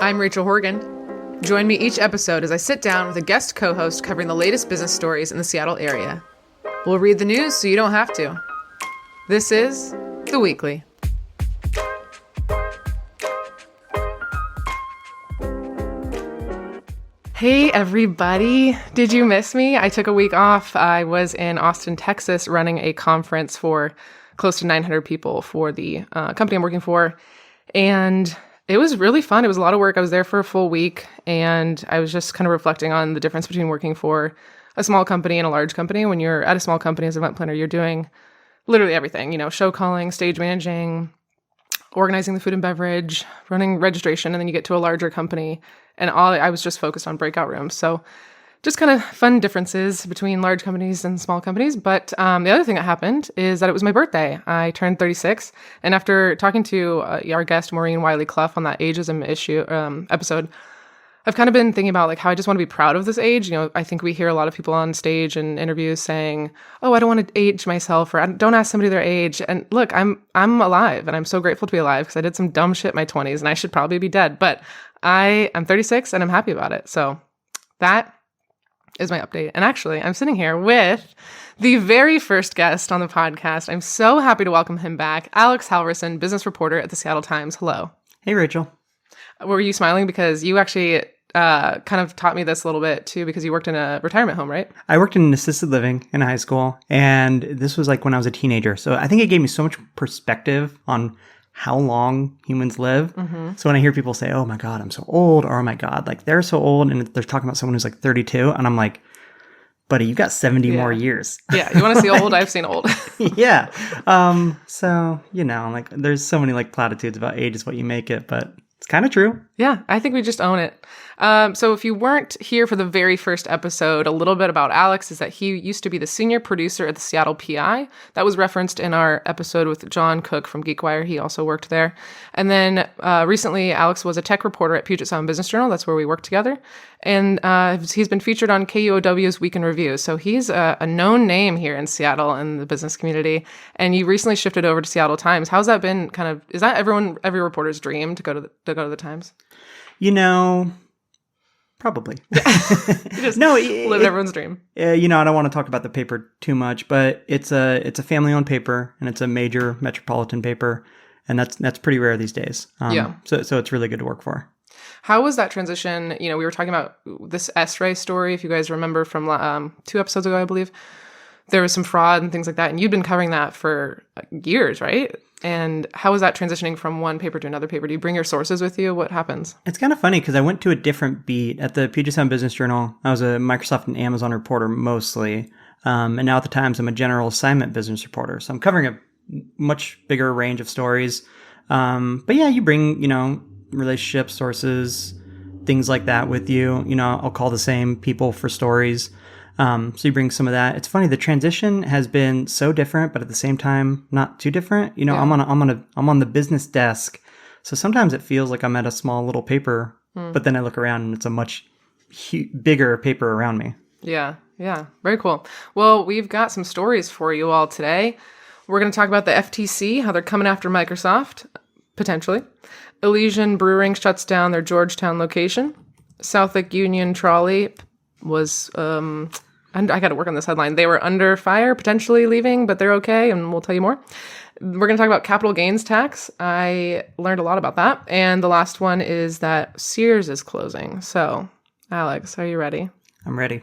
I'm Rachel Horgan. Join me each episode as I sit down with a guest co-host covering the latest business stories in the Seattle area. We'll read the news so you don't have to. This is The Weekly. Hey everybody, did you miss me? I took a week off. I was in Austin, Texas running a conference for close to 900 people for the company I'm working for. And it was really fun. It was a lot of work. I was there for a full week and I was just kind of reflecting on the difference between working for a small company and a large company. When you're at a small company as an event planner, you're doing literally everything, show calling, stage managing, organizing the food and beverage, running registration, and then you get to a larger company and I was just focused on breakout rooms. So just kind of fun differences between large companies and small companies. But the other thing that happened is that it was my birthday. I turned 36. And after talking to our guest, Maureen Wiley-Clough, on that ageism episode, I've kind of been thinking about how I just want to be proud of this age. I think we hear a lot of people on stage and interviews saying, oh, I don't want to age myself, or don't ask somebody their age. And look, I'm alive and I'm so grateful to be alive because I did some dumb shit in my 20s and I should probably be dead. But I'm 36 and I'm happy about it. So that is my update. And actually, I'm sitting here with the very first guest on the podcast. I'm so happy to welcome him back, Alex Halverson, business reporter at the Seattle Times. Hello. Hey, Rachel. Were you smiling because you actually kind of taught me this a little bit too, because you worked in a retirement home, right? I worked in assisted living in high school, and this was when I was a teenager. So I think it gave me so much perspective on how long humans live. Mm-hmm. So when I hear people say, oh my God, I'm so old, or oh my God, they're so old, and they're talking about someone who's 32, and I'm like, buddy, you've got 70 more years. Yeah, you want to see old? I've seen old. Yeah. So, there's so many platitudes about age is what you make it, but it's kind of true. Yeah, I think we just own it. So if you weren't here for the very first episode, a little bit about Alex is that he used to be the senior producer at the Seattle PI. That was referenced in our episode with John Cook from GeekWire. He also worked there. And then recently, Alex was a tech reporter at Puget Business Journal. That's where we worked together. And he's been featured on KUOW's Week in Review. So he's a known name here in Seattle in the business community. And you recently shifted over to Seattle Times. How's that been is that every reporter's dream to go to the Times? Probably. You just live everyone's dream. I don't want to talk about the paper too much, but it's a family-owned paper, and it's a major metropolitan paper, and that's pretty rare these days. So it's really good to work for. How was that transition? We were talking about this S-Ray story, if you guys remember from 2 episodes ago, I believe. There was some fraud and things like that, and you'd been covering that for years, right? And how was that transitioning from one paper to another paper? Do you bring your sources with you? What happens? It's kind of funny because I went to a different beat at the Puget Sound Business Journal. I was a Microsoft and Amazon reporter mostly. And now at the Times, I'm a general assignment business reporter. So I'm covering a much bigger range of stories. But yeah, you bring, relationships, sources, things like that with you. I'll call the same people for stories. So you bring some of that. It's funny, the transition has been so different, but at the same time, not too different. Yeah. I'm on the business desk. So sometimes it feels like I'm at a small little paper, but then I look around and it's a much bigger paper around me. Yeah. Very cool. Well, we've got some stories for you all today. We're going to talk about the FTC, how they're coming after Microsoft, potentially. Elysian Brewing shuts down their Georgetown location. Southwick Union Trolley was... and I got to work on this headline. They were under fire, potentially leaving, but they're okay, and we'll tell you more. We're going to talk about capital gains tax. I learned a lot about that. And the last one is that Sears is closing. So, Alex, are you ready? I'm ready.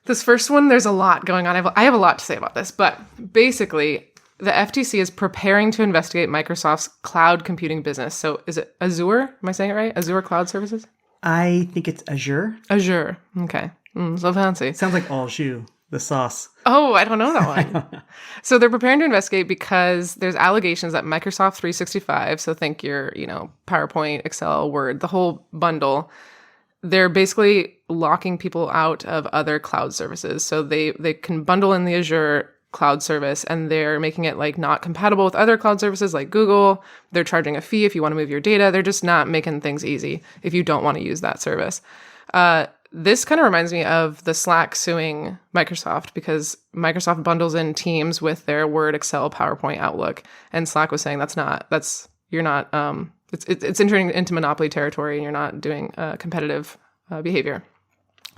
This first one, there's a lot going on. I have a lot to say about this, but basically, the FTC is preparing to investigate Microsoft's cloud computing business. So, is it Azure? Am I saying it right? Azure Cloud Services? I think it's Azure. Azure. Okay. So fancy. Sounds like au jus, the sauce. Oh, I don't know that one. So they're preparing to investigate because there's allegations that Microsoft 365, so think your, PowerPoint, Excel, Word, the whole bundle, they're basically locking people out of other cloud services. So they can bundle in the Azure cloud service and they're making it not compatible with other cloud services like Google. They're charging a fee if you want to move your data. They're just not making things easy if you don't want to use that service. This kind of reminds me of the Slack suing Microsoft because Microsoft bundles in Teams with their Word, Excel, PowerPoint, Outlook, and Slack was saying you're not It's entering into monopoly territory, and you're not doing competitive behavior.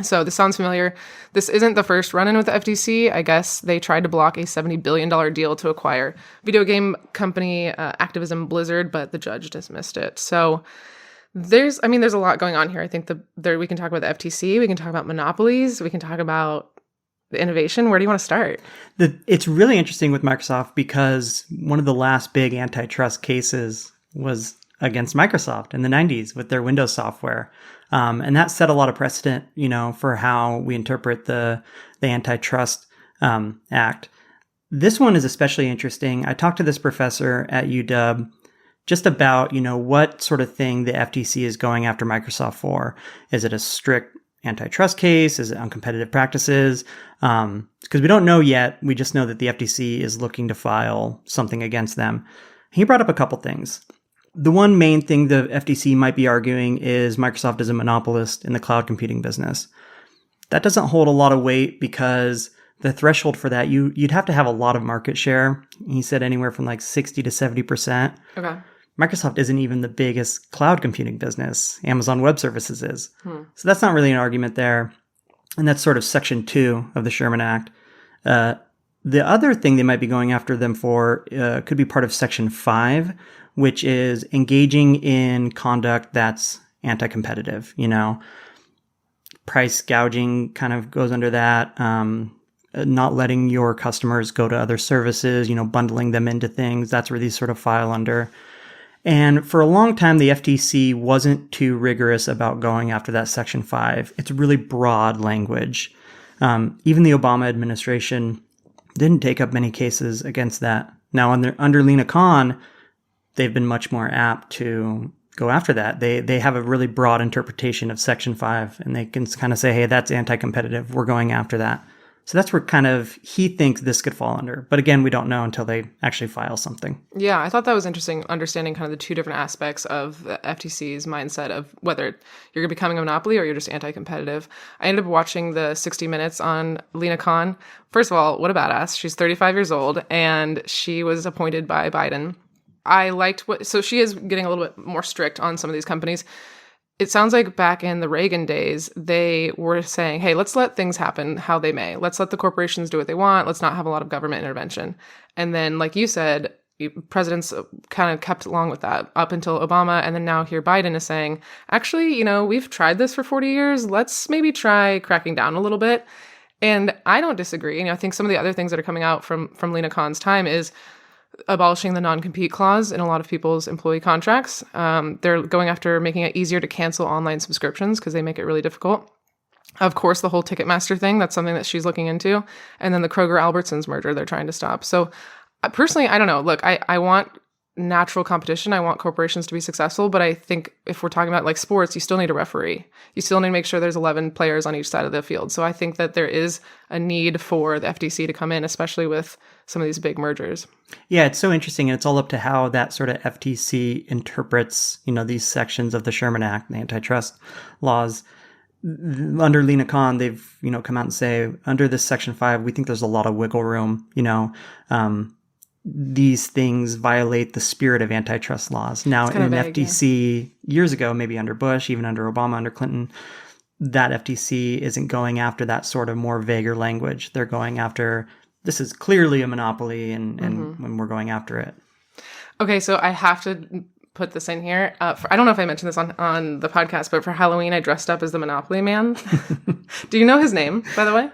So this sounds familiar. This isn't the first run-in with the FTC. I guess they tried to block a $70 billion deal to acquire video game company Activision Blizzard, but the judge dismissed it. So there's a lot going on here. I think we can talk about the FTC. We can talk about monopolies. We can talk about the innovation. Where do you want to start? It's really interesting with Microsoft because one of the last big antitrust cases was against Microsoft in the 90s with their Windows software. And that set a lot of precedent, for how we interpret the Antitrust Act. This one is especially interesting. I talked to this professor at UW just about, what sort of thing the FTC is going after Microsoft for. Is it a strict antitrust case? Is it uncompetitive practices? Because we don't know yet. We just know that the FTC is looking to file something against them. He brought up a couple things. The one main thing the FTC might be arguing is Microsoft is a monopolist in the cloud computing business. That doesn't hold a lot of weight because the threshold for that, you'd have to have a lot of market share. He said anywhere from like 60 to 70%. Okay. Microsoft isn't even the biggest cloud computing business. Amazon Web Services is. So that's not really an argument there. And that's sort of Section 2 of the Sherman Act. The other thing they might be going after them for could be part of Section 5, which is engaging in conduct that's anti-competitive. Price gouging kind of goes under that. Not letting your customers go to other services, bundling them into things. That's where these sort of file under. And for a long time, the FTC wasn't too rigorous about going after that Section 5. It's really broad language. Even the Obama administration didn't take up many cases against that. Now, under Lina Khan, they've been much more apt to go after that. They have a really broad interpretation of Section 5, and they can kind of say, hey, that's anti-competitive. We're going after that. So that's where kind of he thinks this could fall under. But again, we don't know until they actually file something. Yeah, I thought that was interesting, understanding kind of the two different aspects of the FTC's mindset of whether you're becoming a monopoly or you're just anti-competitive. I ended up watching the 60 Minutes on Lina Khan. First of all, what a badass. She's 35 years old, and she was appointed by Biden. I liked so she is getting a little bit more strict on some of these companies. It sounds like back in the Reagan days, they were saying, hey, let's let things happen how they may. Let's let the corporations do what they want. Let's not have a lot of government intervention. And then, like you said, presidents kind of kept along with that up until Obama. And then now here Biden is saying, actually, we've tried this for 40 years. Let's maybe try cracking down a little bit. And I don't disagree. I think some of the other things that are coming out from Lina Khan's time is abolishing the non-compete clause in a lot of people's employee contracts. They're going after making it easier to cancel online subscriptions because they make it really difficult. Of course, the whole Ticketmaster thing, that's something that she's looking into. And then the Kroger-Albertsons merger they're trying to stop. So personally, I don't know. Look, I want natural competition. I want corporations to be successful. But I think if we're talking about like sports, you still need a referee. You still need to make sure there's 11 players on each side of the field. So I think that there is a need for the FTC to come in, especially with some of these big mergers. Yeah, it's so interesting. And it's all up to how that sort of FTC interprets, these sections of the Sherman Act, the antitrust laws. Under Lina Khan, they've, come out and say, under this Section 5, we think there's a lot of wiggle room, these things violate the spirit of antitrust laws. Now, in an FTC years ago, maybe under Bush, even under Obama, under Clinton, that FTC isn't going after that sort of more vaguer language. They're going after, this is clearly a monopoly, and when we're going after it. Okay, so I have to put this in here. I don't know if I mentioned this on the podcast, but for Halloween, I dressed up as the Monopoly Man. Do you know his name, by the way?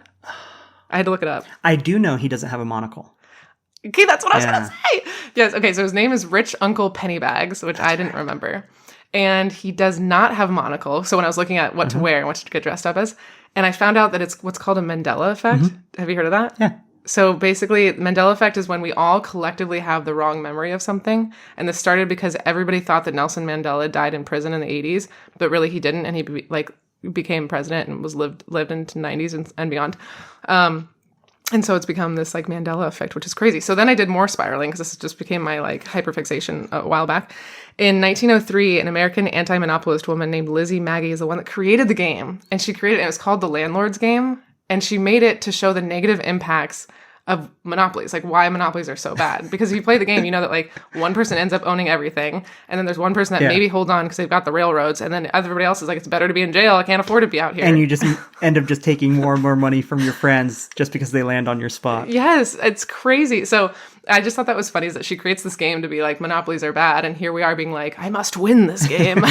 I had to look it up. I do know he doesn't have a monocle. Okay, that's what I was going to say. Yes, okay, so his name is Rich Uncle Pennybags, which I didn't remember. And he does not have a monocle. So when I was looking at what to wear and what to get dressed up as, and I found out that it's what's called a Mandela effect. Have you heard of that? Yeah. So basically, Mandela effect is when we all collectively have the wrong memory of something. And this started because everybody thought that Nelson Mandela died in prison in the 80s, but really he didn't. And he became president and was lived into 90s and beyond. And so it's become this like Mandela effect, which is crazy. So then I did more spiraling because this just became my like hyperfixation a while back. In 1903, an American anti-monopolist woman named Lizzie Magie is the one that created the game. And she created it. It was called the Landlord's Game. And she made it to show the negative impacts of monopolies, like why monopolies are so bad. Because if you play the game, you know that like one person ends up owning everything, and then there's one person that maybe holds on because they've got the railroads, and then everybody else is like, it's better to be in jail. I can't afford to be out here. And you just end up just taking more and more money from your friends just because they land on your spot. Yes, it's crazy. So I just thought that was funny, is that she creates this game to be like, monopolies are bad, and here we are being like, I must win this game.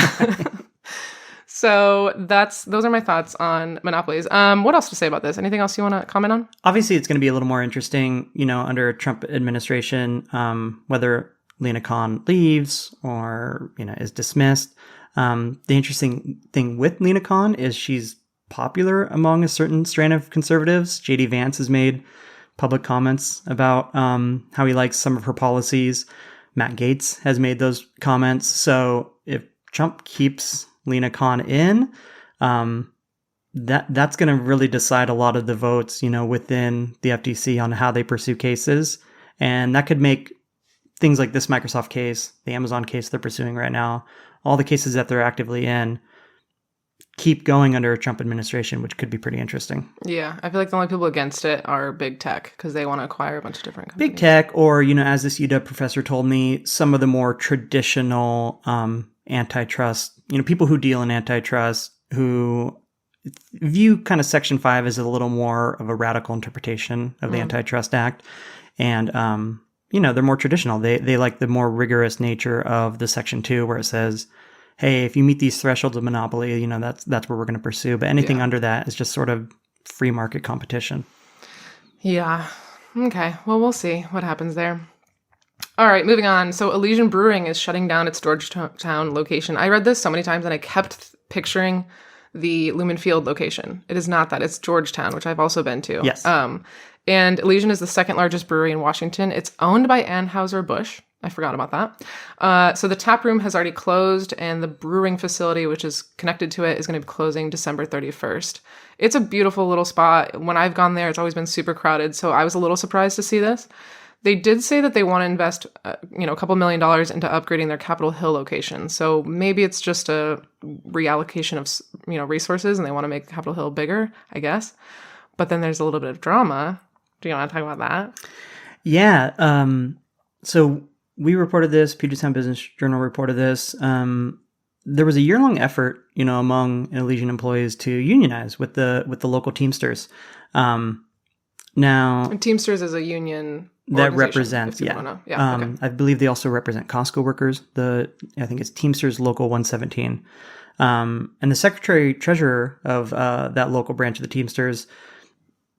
So those are my thoughts on monopolies. What else to say about this? Anything else you want to comment on? Obviously, it's going to be a little more interesting, under a Trump administration, whether Lena Khan leaves or, is dismissed. The interesting thing with Lena Khan is she's popular among a certain strand of conservatives. J.D. Vance has made public comments about how he likes some of her policies. Matt Gaetz has made those comments. So if Trump keeps Lena Khan in, that's going to really decide a lot of the votes, within the FTC on how they pursue cases. And that could make things like this Microsoft case, the Amazon case they're pursuing right now, all the cases that they're actively in, keep going under a Trump administration, which could be pretty interesting. Yeah, I feel like the only people against it are big tech, because they want to acquire a bunch of different companies. Big tech, or, as this UW professor told me, some of the more traditional antitrust, people who deal in antitrust, who view kind of Section 5 as a little more of a radical interpretation of the Antitrust Act. And, they're more traditional. They like the more rigorous nature of the Section 2, where it says, hey, if you meet these thresholds of monopoly, that's where we're going to pursue. But anything under that is just sort of free market competition. Yeah. Okay. Well, we'll see what happens there. All right, moving on. So Elysian Brewing is shutting down its Georgetown location. I read this so many times and I kept picturing the Lumen Field location. It is not that. It's Georgetown, which I've also been to. Yes. And Elysian is the second largest brewery in Washington. It's owned by Anheuser-Busch. I forgot about that. So the tap room has already closed, and the brewing facility, which is connected to it, is going to be closing December 31st. It's a beautiful little spot. When I've gone there, it's always been super crowded, so I was a little surprised to see this. They did say that they want to invest, a couple $1 million into upgrading their Capitol Hill location. So maybe it's just a reallocation of, resources, and they want to make Capitol Hill bigger, I guess. But then there's a little bit of drama. Do you want to talk about that? Yeah. So we reported this. Puget Sound Business Journal reported this. There was a year-long effort, among Elysian employees to unionize with the local Teamsters. Now, and Teamsters is a union that represents, okay. I believe they also represent Costco workers. I think it's Teamsters Local 117. And the secretary-treasurer of that local branch of the Teamsters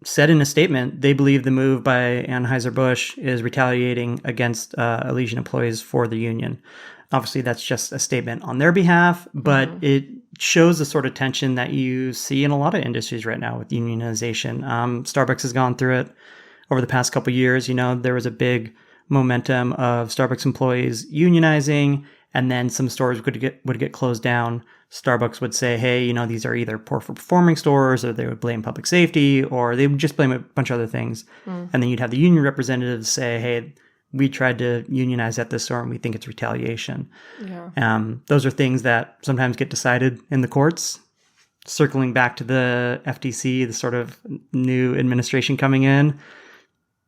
said in a statement they believe the move by Anheuser-Busch is retaliating against Elysian employees for the union. Obviously, that's just a statement on their behalf, but it shows the sort of tension that you see in a lot of industries right now with unionization. Starbucks has gone through it over the past couple of years. There was a big momentum of Starbucks employees unionizing, and then some stores would get closed down. Starbucks would say, hey, these are either poor performing stores, or they would blame public safety, or they would just blame a bunch of other things. And then you'd have the union representatives say, hey, we tried to unionize at this store and we think it's retaliation. Yeah. Those are things that sometimes get decided in the courts. Circling back to the FTC, the sort of new administration coming in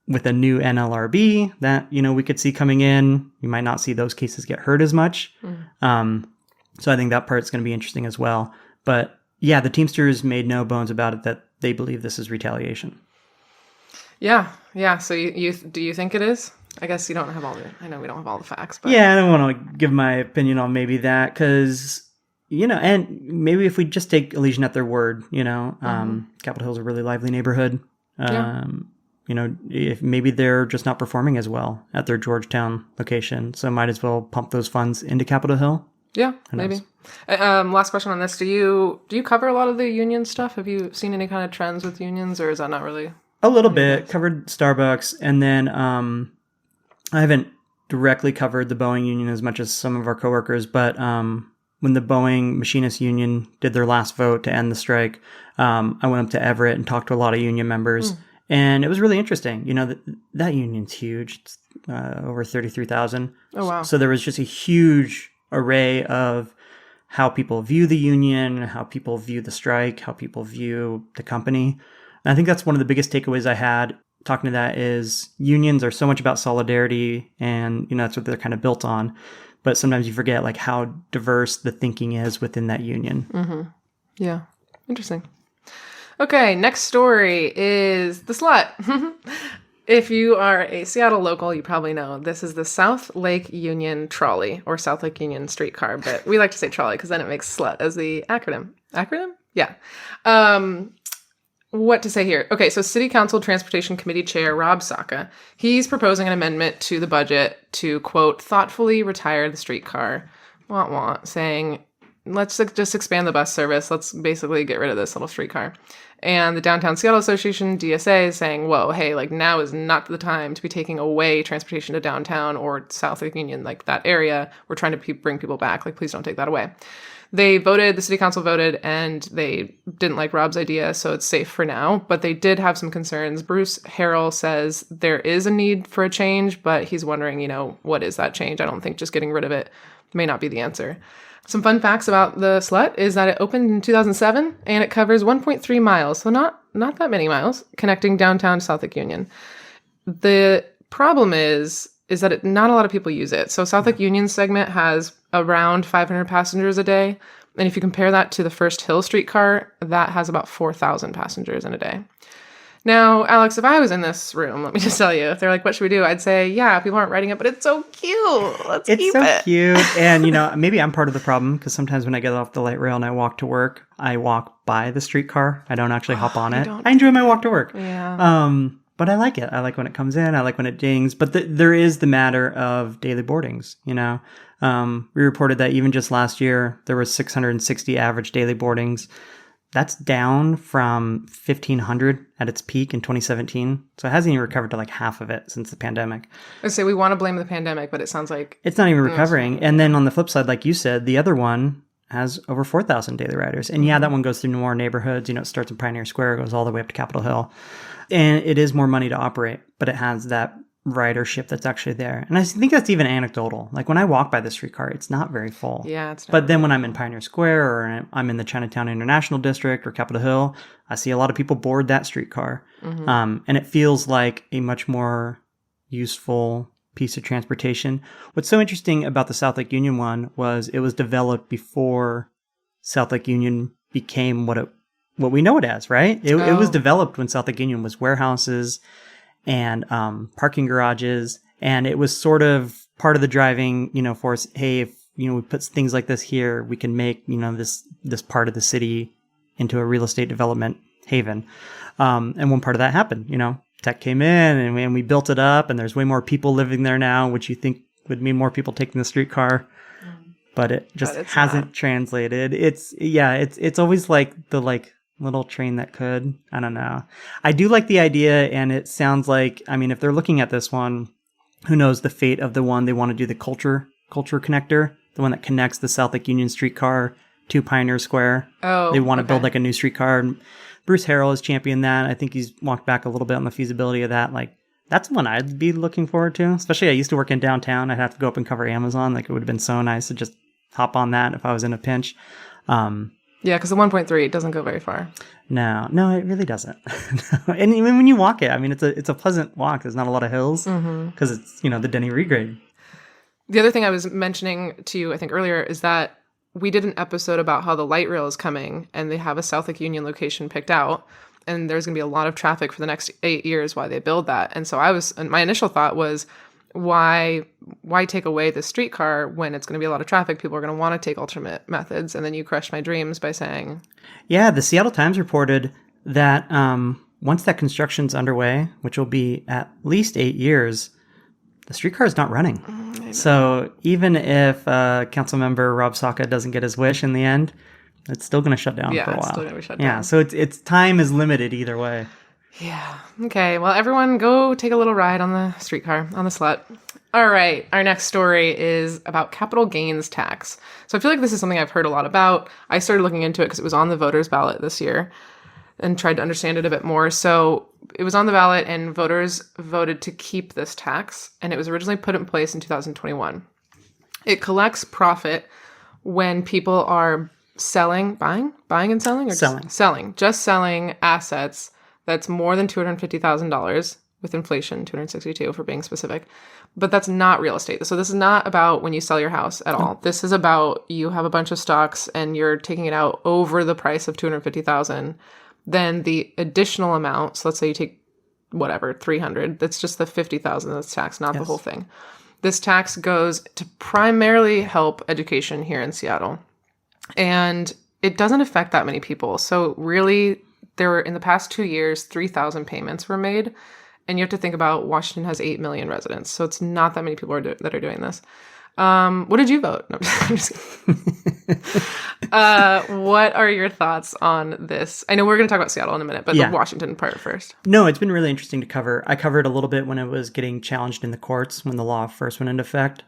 with a new NLRB that, we could see coming in. You might not see those cases get heard as much. So I think that part's going to be interesting as well. But yeah, the Teamsters made no bones about it that they believe this is retaliation. Yeah. So you do you think it is? I guess you don't have I know we don't have all the facts, but yeah, I don't want to give my opinion on maybe that, because, and maybe if we just take Elysian at their word, Capitol Hill's a really lively neighborhood. If maybe they're just not performing as well at their Georgetown location, so might as well pump those funds into Capitol Hill. Yeah, maybe. Last question on this. Do you cover a lot of the union stuff? Have you seen any kind of trends with unions, or is that not really? A little bit. Covered Starbucks, and then I haven't directly covered the Boeing union as much as some of our coworkers, but when the Boeing Machinist Union did their last vote to end the strike, I went up to Everett and talked to a lot of union members, and it was really interesting. That union's huge. It's over 33,000. Oh, wow. So there was just a huge array of how people view the union, how people view the strike, how people view the company. And I think that's one of the biggest takeaways I had talking to that is unions are so much about solidarity, and that's what they're kind of built on. But sometimes you forget like how diverse the thinking is within that union. Mm-hmm. Yeah. Interesting. Okay, next story is the SLUT. If you are a Seattle local, you probably know this is the South Lake Union Trolley, or South Lake Union streetcar, but we like to say trolley because then it makes SLUT as the acronym. Acronym? Yeah. What to say here? Okay, so City Council Transportation Committee Chair Rob Saka, he's proposing an amendment to the budget to, quote, thoughtfully retire the streetcar, saying, let's just expand the bus service. Let's basically get rid of this little streetcar. And the Downtown Seattle Association, DSA, is saying, whoa, hey, like now is not the time to be taking away transportation to downtown or South Lake Union, like that area. We're trying to bring people back. Like, please don't take that away. The city council voted, and they didn't like Rob's idea, so it's safe for now. But they did have some concerns. Bruce Harrell says there is a need for a change, but he's wondering, what is that change? I don't think just getting rid of it may not be the answer. Some fun facts about the SLUT is that it opened in 2007, and it covers 1.3 miles, so not that many miles, connecting downtown to South Lake Union. The problem is that not a lot of people use it. So South Lake Union segment has around 500 passengers a day, and if you compare that to the First Hill streetcar, that has about 4,000 passengers in a day. Now, Alex, if I was in this room, let me just tell you, if they're like, what should we do? I'd say, yeah, people aren't riding it, but it's so cute. Let's keep it. It's so cute. And, maybe I'm part of the problem because sometimes when I get off the light rail and I walk to work, I walk by the streetcar. I don't actually hop on it. I enjoy my walk to work. Yeah. But I like it. I like when it comes in. I like when it dings. But there is the matter of daily boardings, We reported that even just last year, there was 660 average daily boardings. That's down from 1,500 at its peak in 2017. So it hasn't even recovered to like half of it since the pandemic. I say we want to blame the pandemic, but it sounds like it's not even recovering. And then on the flip side, like you said, the other one has over 4,000 daily riders. And yeah, that one goes through more neighborhoods. It starts in Pioneer Square, goes all the way up to Capitol Hill. And it is more money to operate, but it has that ridership that's actually there. And I think that's even anecdotal. Like when I walk by the streetcar, it's not very full. Yeah, it's not. But then when I'm in Pioneer Square or I'm in the Chinatown International District or Capitol Hill, I see a lot of people board that streetcar. Mm-hmm. And it feels like a much more useful piece of transportation. What's so interesting about the South Lake Union one was it was developed before South Lake Union became what we know it as, right? It was developed when South Lake Union was warehouses and parking garages, and it was sort of part of the driving, force. Hey, if we put things like this here, we can make this part of the city into a real estate development haven. And one part of that happened. Tech came in and we built it up, and there's way more people living there now, which you think would mean more people taking the streetcar, but it just hasn't translated. It's always like the little train that could. I don't know. I do like the idea, and it sounds like, if they're looking at this one, who knows the fate of the one they want to do, the culture connector, the one that connects the South Lake Union streetcar to Pioneer Square. They want to build like a new streetcar. And Bruce Harrell has championed that. I think he's walked back a little bit on the feasibility of that. Like, that's one I'd be looking forward to. Especially I used to work in downtown. I'd have to go up and cover Amazon. Like, it would have been so nice to just hop on that if I was in a pinch. Yeah, because the 1.3 doesn't go very far. No, it really doesn't. And even when you walk it, it's a pleasant walk. There's not a lot of hills because it's, the Denny regrade. The other thing I was mentioning to you, I think earlier, is that we did an episode about how the light rail is coming, and they have a South Lake Union location picked out, and there's going to be a lot of traffic for the next 8 years while they build that. And so my initial thought was, why take away the streetcar when it's going to be a lot of traffic? People are going to want to take alternate methods. And then you crushed my dreams by saying... Yeah, the Seattle Times reported that once that construction's underway, which will be at least 8 years, the streetcar is not running. So even if council member Rob Saka doesn't get his wish in the end, it's still going to shut down for a while. Yeah, it's still going to be shut down. Yeah, so it's time is limited either way. Yeah. Okay. Well, everyone go take a little ride on the streetcar, on the SLUT. All right. Our next story is about capital gains tax. So I feel like this is something I've heard a lot about. I started looking into it because it was on the voters ballot this year and tried to understand it a bit more. So it was on the ballot and voters voted to keep this tax, and it was originally put in place in 2021. It collects profit when people are buying and selling? Selling. Selling. Just selling assets that's more than $250,000 with inflation, 262 for being specific. But that's not real estate. So this is not about when you sell your house at all. This is about you have a bunch of stocks and you're taking it out over the price of 250,000. Then the additional amount, so let's say you take whatever, 300, that's just the 50,000 that's taxed, not the whole thing. This tax goes to primarily help education here in Seattle. And it doesn't affect that many people. So really, there were, in the past 2 years, 3,000 payments were made. And you have to think about Washington has 8 million residents. So it's not that many people that are doing this. What did you vote? No, I'm just kidding. What are your thoughts on this? I know we're going to talk about Seattle in a minute, but the Washington part first. No, it's been really interesting to cover. I covered a little bit when it was getting challenged in the courts when the law first went into effect.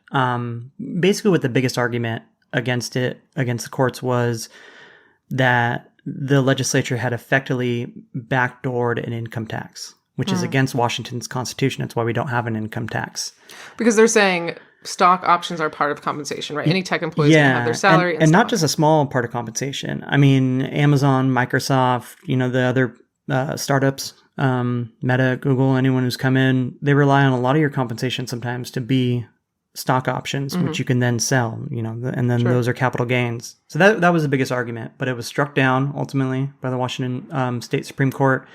Basically, what the biggest argument against the courts was that the legislature had effectively backdoored an income tax, which is against Washington's constitution. That's why we don't have an income tax. Because they're saying stock options are part of compensation, right? Any tech employees can have their salary and not just a small part of compensation. I mean, Amazon, Microsoft, the other startups, Meta, Google, anyone who's come in, they rely on a lot of your compensation sometimes to be stock options, which you can then sell, and then those are capital gains. So that was the biggest argument, but it was struck down ultimately by the Washington State Supreme Court.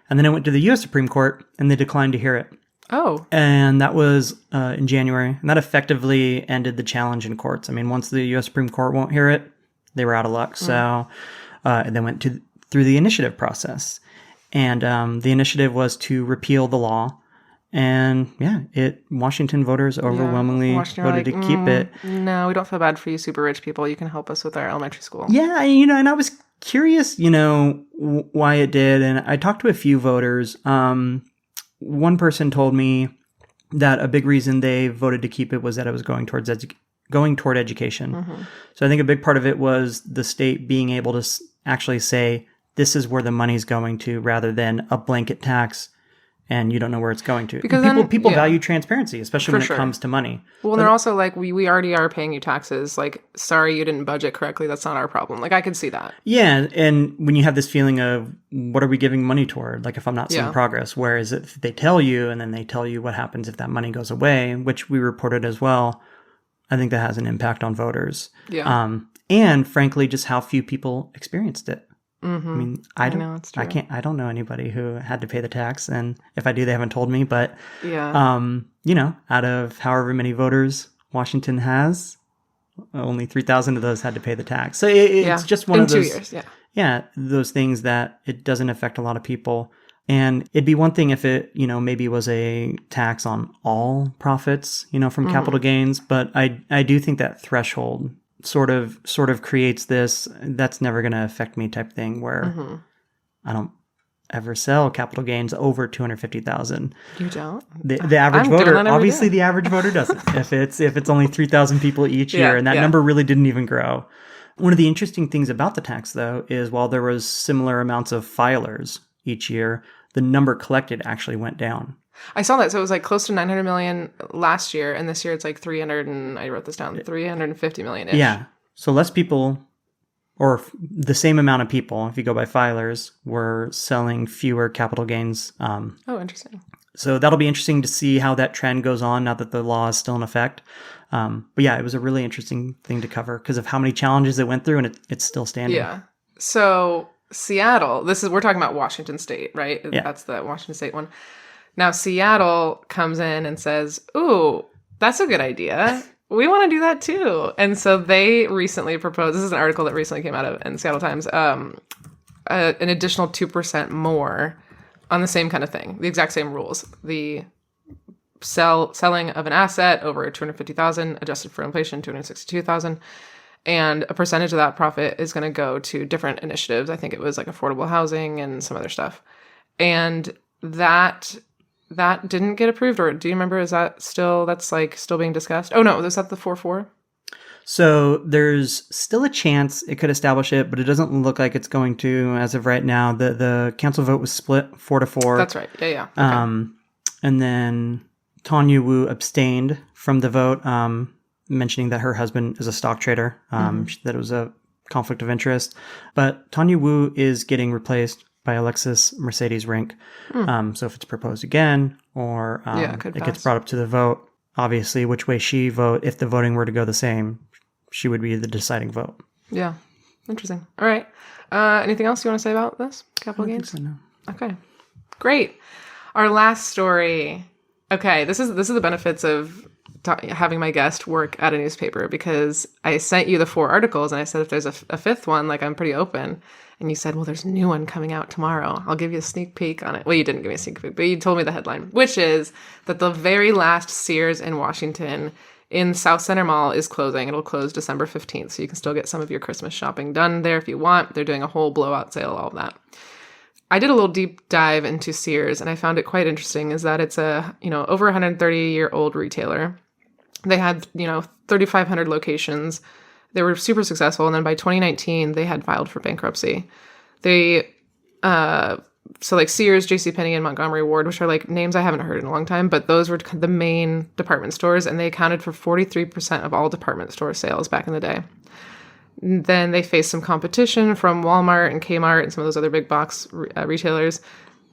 And then it went to the U.S. Supreme Court, and they declined to hear it. Oh. And that was in January. And that effectively ended the challenge in courts. I mean, once the U.S. Supreme Court won't hear it, they were out of luck. So and then went through the initiative process. And the initiative was to repeal the law. And Washington voters overwhelmingly voted to keep it. No, we don't feel bad for you super rich people. You can help us with our elementary school. Yeah, and I was curious, why it did. And I talked to a few voters. One person told me that a big reason they voted to keep it was that it was going toward education. So I think a big part of it was the state being able to actually say, this is where the money's going to, rather than a blanket tax and you don't know where it's going to. Because people value transparency, especially when it comes to money. Well, and they're also like, we already are paying you taxes. Like, sorry, you didn't budget correctly. That's not our problem. Like, I could see that. Yeah, and when you have this feeling of, what are we giving money toward? Like, if I'm not seeing progress, whereas if they tell you, and then they tell you what happens if that money goes away, which we reported as well, I think that has an impact on voters. Yeah. And frankly, just how few people experienced it. I mean, I don't know anybody who had to pay the tax, and if I do, they haven't told me. But out of however many voters Washington has, only 3,000 of those had to pay the tax. So it's just one of those 2 years. Those things that it doesn't affect a lot of people. And it'd be one thing if it, maybe was a tax on all profits, from capital gains. But I do think that threshold sort of creates this, that's never going to affect me type thing, where I don't ever sell capital gains over 250,000. You don't? The average voter, obviously the average voter doesn't. if it's only 3,000 people each year, and that number really didn't even grow. One of the interesting things about the tax, though, is while there was similar amounts of filers each year, the number collected actually went down. I saw that. So it was like close to 900 million last year, and this year it's like 300, and I wrote this down, 350 million-ish. Yeah. So less people, or the same amount of people, if you go by filers, were selling fewer capital gains. Oh, interesting. So that'll be interesting to see how that trend goes on now that the law is still in effect. But it was a really interesting thing to cover because of how many challenges it went through, and it's still standing. Yeah. So Seattle, we're talking about Washington State, right? Yeah. That's the Washington State one. Now, Seattle comes in and says, ooh, that's a good idea. We want to do that too. And so they recently proposed, this is an article that recently came out of in Seattle Times, an additional 2% more on the same kind of thing, the exact same rules. The selling of an asset over $250,000, adjusted for inflation, $262,000. And a percentage of that profit is going to go to different initiatives. I think it was like affordable housing and some other stuff. And that didn't get approved, or do you remember, that's still being discussed? Oh no, was that the 4-4? So there's still a chance it could establish it, but it doesn't look like it's going to as of right now. The council vote was split 4-4. That's right. Yeah. Okay. And then Tanya Wu abstained from the vote, mentioning that her husband is a stock trader, that it was a conflict of interest. But Tanya Wu is getting replaced by a Lexus Mercedes Rink. So if it's proposed again or it it gets brought up to the vote, obviously which way she vote, if the voting were to go the same, she would be the deciding vote. Yeah. Interesting. All right. Anything else you want to say about this capital gains? I think so, no. Okay. Great. Our last story. Okay, this is the benefits of having my guest work at a newspaper, because I sent you the 4 articles and I said if there's a fifth one, like, I'm pretty open. And you said, well, there's a new one coming out tomorrow. I'll give you a sneak peek on it. Well, you didn't give me a sneak peek, but you told me the headline, which is that the very last Sears in Washington in South Center Mall is closing. It'll close December 15th, so you can still get some of your Christmas shopping done there if you want. They're doing a whole blowout sale, all of that. I did a little deep dive into Sears, and I found it quite interesting, is that it's a, over 130-year-old retailer. They had, 3,500 locations. They were super successful, and then by 2019, they had filed for bankruptcy. They, so like Sears, JCPenney, and Montgomery Ward, which are like names I haven't heard in a long time, but those were the main department stores, and they accounted for 43% of all department store sales back in the day. Then they faced some competition from Walmart and Kmart and some of those other big box retailers.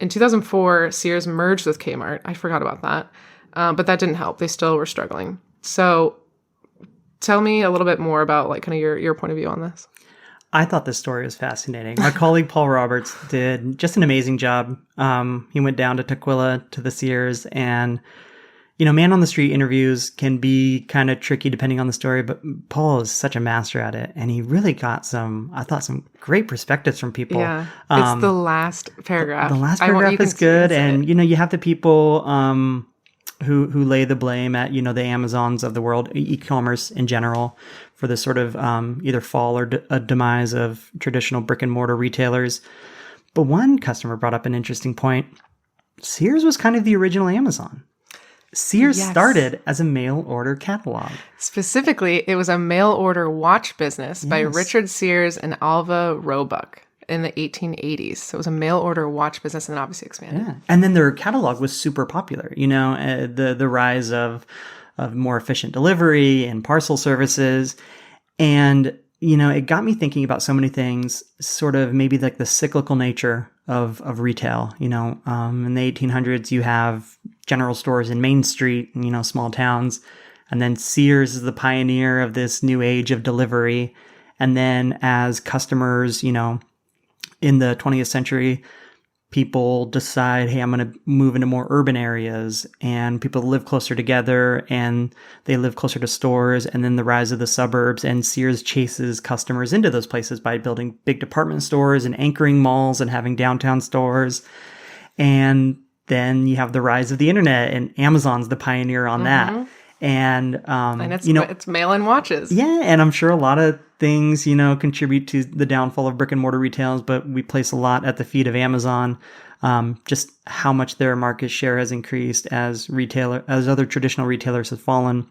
In 2004, Sears merged with Kmart. I forgot about that. But that didn't help. They still were struggling. So tell me a little bit more about like kind of your point of view on this. I thought this story was fascinating. My colleague Paul Roberts did just an amazing job. He went down to Tukwila to the Sears, and man on the street interviews can be kind of tricky depending on the story, but Paul is such a master at it. And he really got some great perspectives from people. Yeah. It's the last paragraph. The last paragraph is good. And, you have the people who lay the blame at, the Amazons of the world, e-commerce in general, for this sort of either fall or a demise of traditional brick and mortar retailers. But one customer brought up an interesting point. Sears was kind of the original Amazon. Sears started as a mail order catalog. Specifically, it was a mail order watch business by Richard Sears and Alva Roebuck in the 1880s. So it was a mail order watch business, and then obviously expanded. Yeah. And then their catalog was super popular. The rise of more efficient delivery and parcel services. And, it got me thinking about so many things, sort of maybe like the cyclical nature of retail. In the 1800s, you have general stores in Main Street, small towns. And then Sears is the pioneer of this new age of delivery. And then as customers, in the 20th century, people decide, hey, I'm going to move into more urban areas, and people live closer together and they live closer to stores, and then the rise of the suburbs, and Sears chases customers into those places by building big department stores and anchoring malls and having downtown stores. And then you have the rise of the internet, and Amazon's the pioneer on that. And it's mail-in watches. Yeah, and I'm sure a lot of things, contribute to the downfall of brick and mortar retailers, but we place a lot at the feet of Amazon. Just how much their market share has increased as other traditional retailers have fallen.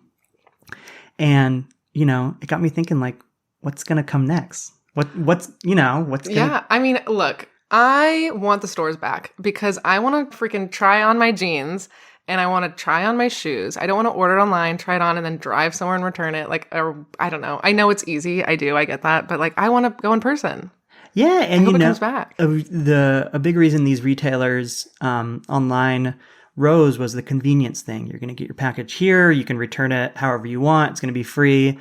And, it got me thinking, like, what's going to come next? What's going to... Yeah, I mean, look, I want the stores back because I want to freaking try on my jeans. And I want to try on my shoes. I don't want to order it online, try it on, and then drive somewhere and return it. Or I don't know. I know it's easy. I get that. But I want to go in person. Yeah, and I hope it comes back. A big reason these retailers online rose was the convenience thing. You're going to get your package here. You can return it however you want. It's going to be free.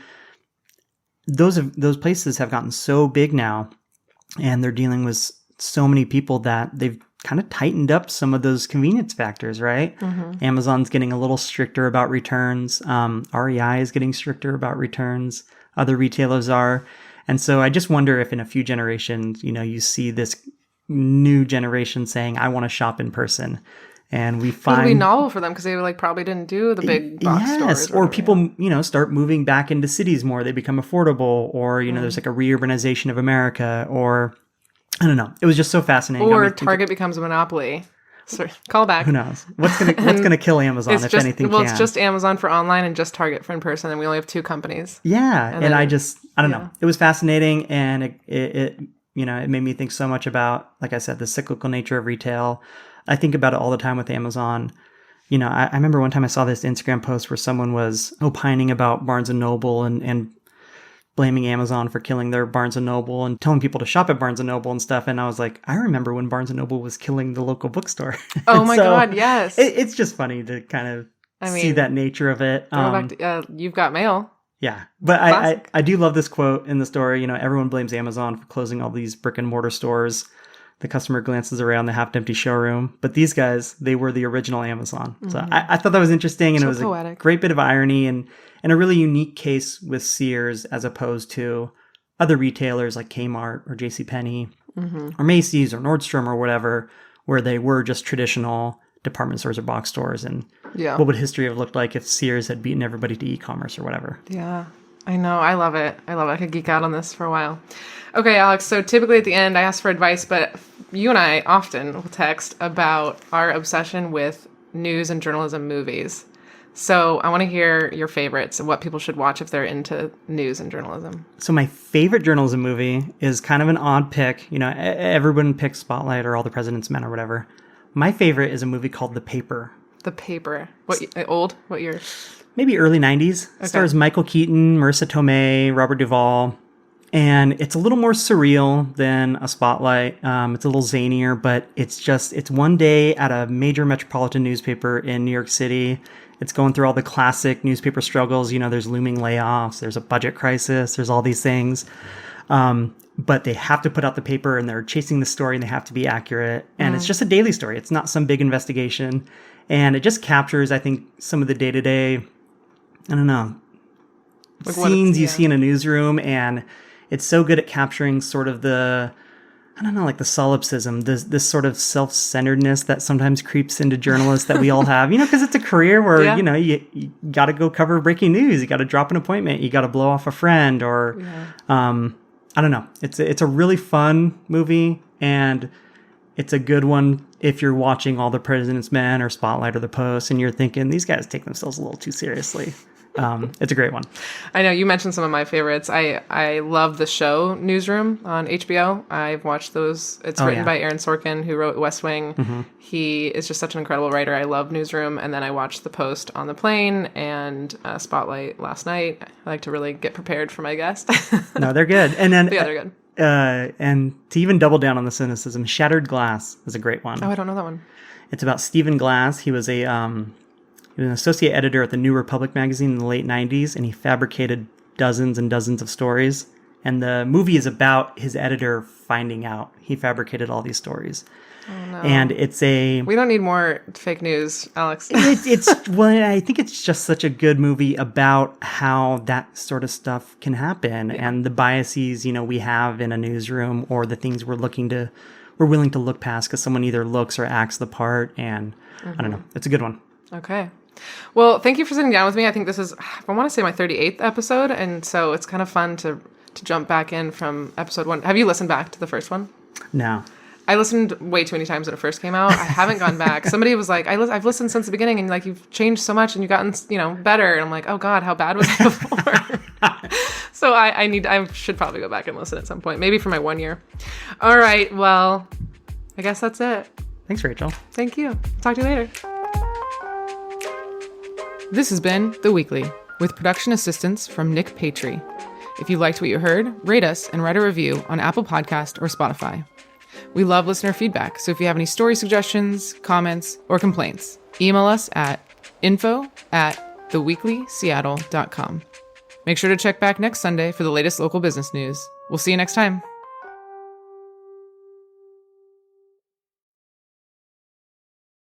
Those places have gotten so big now, and they're dealing with so many people that they've kind of tightened up some of those convenience factors, right? Mm-hmm. Amazon's getting a little stricter about returns. REI is getting stricter about returns. Other retailers are. And so I just wonder if in a few generations, you see this new generation saying, I want to shop in person. And we find... It'll be novel for them because they probably didn't do the big box stores. Or people, start moving back into cities more. They become affordable. Or, there's a reurbanization of America, or... I don't know. It was just so fascinating. Or Target becomes a monopoly. Sorry, call back. Who knows? What's gonna kill Amazon if anything can? Well, it's just Amazon for online and just Target for in person, and we only have 2 companies. Yeah, and I don't know. It was fascinating, and it made me think so much about, like I said, the cyclical nature of retail. I think about it all the time with Amazon. I remember one time I saw this Instagram post where someone was opining about Barnes and Noble and blaming Amazon for killing their Barnes & Noble and telling people to shop at Barnes & Noble and stuff. And I was like, I remember when Barnes & Noble was killing the local bookstore. Oh my God, yes. It's just funny to kind of see that nature of it. You've got mail. Yeah, but I do love this quote in the story. Everyone blames Amazon for closing all these brick and mortar stores. The customer glances around the half-empty showroom. But these guys, they were the original Amazon. Mm-hmm. So I thought that was interesting, and it was poetic. A great bit of irony and a really unique case with Sears as opposed to other retailers like Kmart or JCPenney or Macy's or Nordstrom or whatever, where they were just traditional department stores or box stores. And what would history have looked like if Sears had beaten everybody to e-commerce or whatever? Yeah, I know. I love it. I could geek out on this for a while. Okay, Alex, so typically at the end I ask for advice, but you and I often will text about our obsession with news and journalism movies. So I want to hear your favorites and what people should watch if they're into news and journalism. So my favorite journalism movie is kind of an odd pick. Everyone picks Spotlight or All the President's Men or whatever. My favorite is a movie called The Paper. The Paper. What year? Maybe early 90s. Okay. It stars Michael Keaton, Marissa Tomei, Robert Duvall. And it's a little more surreal than a Spotlight. It's a little zanier, but it's one day at a major metropolitan newspaper in New York City. It's going through all the classic newspaper struggles. There's looming layoffs, there's a budget crisis, there's all these things. But they have to put out the paper and they're chasing the story and they have to be accurate. And it's just a daily story. It's not some big investigation. And it just captures, I think, some of the day-to-day, scenes you see in a newsroom. And it's so good at capturing sort of the solipsism, this sort of self-centeredness that sometimes creeps into journalists that we all have, because it's a career where, you got to go cover breaking news. You got to drop an appointment. You got to blow off a friend or, I don't know. It's a really fun movie, and it's a good one if you're watching All the President's Men or Spotlight or The Post and you're thinking, these guys take themselves a little too seriously. It's a great one. I know you mentioned some of my favorites. I love the show Newsroom on HBO. I've watched those. It's written by Aaron Sorkin, who wrote West Wing. Mm-hmm. He is just such an incredible writer. I love Newsroom. And then I watched The Post on the plane and Spotlight last night. I like to really get prepared for my guest. No, they're good. And then they're good. And to even double down on the cynicism, Shattered Glass is a great one. Oh, I don't know that one. It's about Stephen Glass. He was an associate editor at the New Republic magazine in the late 90s, and he fabricated dozens and dozens of stories. And the movie is about his editor finding out he fabricated all these stories. Oh, no. And we don't need more fake news, Alex. I think it's just such a good movie about how that sort of stuff can happen and the biases, we have in a newsroom or the things we're willing to look past because someone either looks or acts the part. And I don't know. It's a good one. Okay. Well, thank you for sitting down with me. I think this is, I want to say, my 38th episode. And so it's kind of fun to jump back in from episode 1. Have you listened back to the first one? No. I listened way too many times when it first came out. I haven't gone back. Somebody was like, I've listened since the beginning, and you've changed so much and you've gotten, better. And I'm like, oh God, how bad was I before? So I should probably go back and listen at some point, maybe for my 1 year. All right. Well, I guess that's it. Thanks, Rachel. Thank you. Talk to you later. This has been The Weekly, with production assistance from Nick Patry. If you liked what you heard, rate us and write a review on Apple Podcast or Spotify. We love listener feedback, so if you have any story suggestions, comments, or complaints, email us at info@theweeklyseattle.com. Make sure to check back next Sunday for the latest local business news. We'll see you next time.